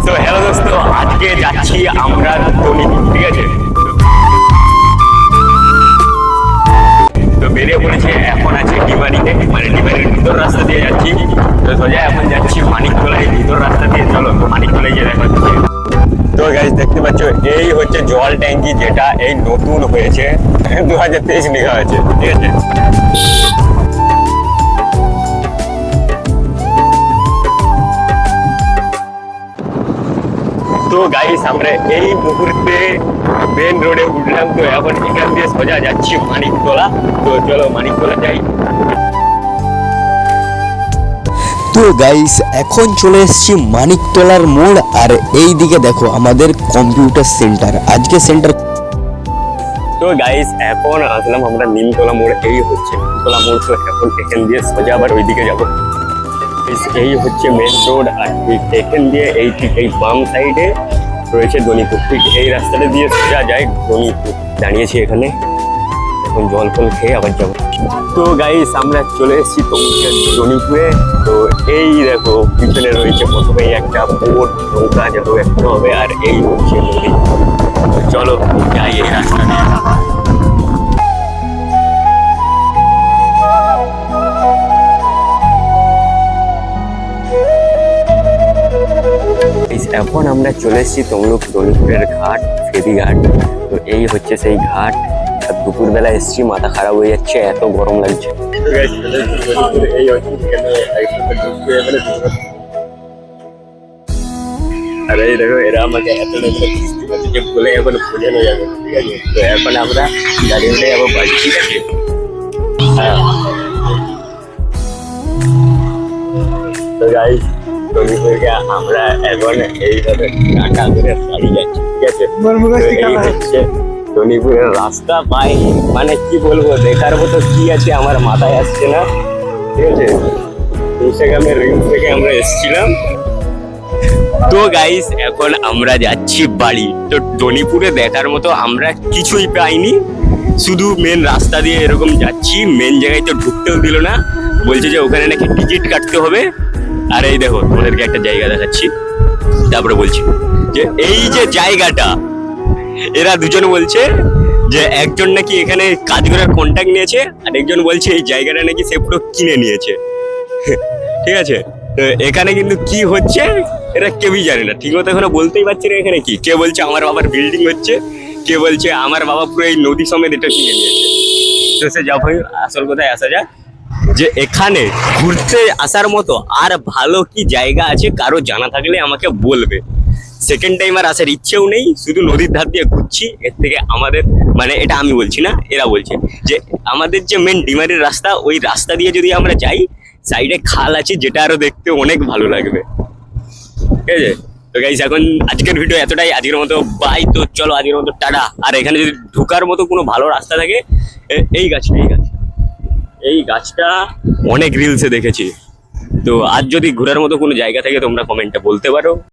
তো হ্যালো দোস্ত, আজকে যাচ্ছি আমরা দনিপুর, ঠিক আছে? তো বেরিয়ে পড়েছে, এখন আছে ডিমারিতে, মানে ডিমারির ভিতর রাস্তা দিয়ে যাচ্ছি। তো সোজা এখন যাচ্ছি মানিকতলায়, ভিতর রাস্তা দিয়ে। চলো তো মানিকতলায় গিয়ে দেখা হচ্ছে। তো গাইস দেখতে পাচ্ছ, এই হচ্ছে জল ট্যাঙ্কি, যেটা এই নতুন হয়েছে, 2023 লেখা হয়েছে, ঠিক আছে? তো গাইস আমরা এই মুহূর্তে মেন রোডে উঠলাম। তো এখন এখান দিয়ে সোজা যাচ্ছি মানিকতলা। তো চলো মানিকতলা যাই। তো গাইস এখন চলে এসেছি মানিকতলার মোড়, আর এই দিকে দেখো আমাদের কম্পিউটার সেন্টার। আজকে সেন্টার। তো গাইস এখন আসলাম আমরা নিমতলা মোড়। এই হচ্ছে নিমতলা মোড়। তো এখন এখান দিয়ে সোজা আবার ওইদিকে যাবো। এই হচ্ছে মেন রোড, আর ঠিক এখান দিয়ে এই ঠিক এই বাম সাইডে রয়েছে দনিপুর। ঠিক এই রাস্তাটা দিয়ে সোজা যায় দনিপুর। দাঁড়িয়েছি এখানে, এখন জল ফল খেয়ে আবার যাবো। তো গাইস আমরা চলে এসেছি দনিপুরে। তো এই দেখো পিছনে রয়েছে প্রথমেই একটা বোট, নৌকা যাবো একটা হবে, আর এই হচ্ছে নদী। চলো যাই এই রাস্তা দিয়ে। এখন আমরা চলে এসেছি তমলুক দনিপুরের ঘাট, ফেরিঘাট। তো এই হচ্ছে সেই ঘাট। আর দুপুরবেলা এসেছি, মাথা খারাপ হয়ে যাচ্ছে, এত গরম লাগছে। আর এই দেখো এরা আমাকে এত বলে এখন বোঝানো যাবে, ঠিক আছে? তো এখন আমরা গাড়ি উঠে যাবো বাড়ি, ঠিক আছে? হ্যাঁ। তো গাইস দনিপুরকে আমরা এখন এইভাবে টাটা করে বাড়ি যাচ্ছি, ঠিক আছে? এই হচ্ছে দনিপুরের রাস্তা। পাই মানে কি বলবো, দেখার মতো কি আছে আমার মাথায় আসছে না, ঠিক আছে? ইনস্টাগ্রামের রিলস থেকে আমরা এসেছিলাম। তো গাইস এখন আমরা যাচ্ছি বাড়ি। তো দনিপুরে দেখার মতো আমরা কিছুই পাইনি, শুধু মেন রাস্তা দিয়ে এরকম যাচ্ছি। মেন জায়গায় তো ঢুকতেও দিল না, বলছে যে ওখানে নাকি টিকিট কাটতে হবে। আর এই দেখো তোমাদেরকে একটা জায়গা দেখাচ্ছি, তারপরে বলছি যে এই যে জায়গাটা, এরা দুজন বলছে যে একজন নাকি এখানে কাজ করার কন্ট্যাক্ট নিয়েছে, আর একজন বলছে এই জায়গাটা নাকি সে পুরো কিনে নিয়েছে, ঠিক আছে? তো এখানে কিন্তু কি হচ্ছে এরা কেউই জানে না, ঠিক মতো এখনো বলতেই পারছে না এখানে কি। কে বলছে আমার বাবার বিল্ডিং হচ্ছে, কে বলছে আমার বাবা পুরো এই নদী সমেত এটা কিনে নিয়েছে। তো সে যা ভাই, আসল কথায় আসা যাক, যে এখানে ঘুরতে আসার মতো আর ভালো কি জায়গা আছে, কারো জানা থাকলে আমাকে বলবে। সেকেন্ড টাইম আর আসার ইচ্ছেও নেই, শুধু নদীর ধার দিয়ে ঘুরছি। এর থেকে আমাদের মানে এটা আমি বলছি না, এরা বলছে যে আমাদের যে মেন ডিমারির রাস্তা, ওই রাস্তা দিয়ে যদি আমরা যাই, সাইডে খাল আছে, যেটা আরো দেখতে অনেক ভালো লাগবে, ঠিক আছে? তো গাইস এখন আজকের ভিডিও এতটাই, আজকের মতো বাই। তো চলো আজকের মতো টাটা। আর এখানে যদি ঢোকার মতো কোনো ভালো রাস্তা থাকে, এই গাছটা অনেক রিলসে দেখেছি। তো আজ যদি ঘোরার মতো কোনো জায়গা থাকে তোমরা কমেন্টে বলতে পারো।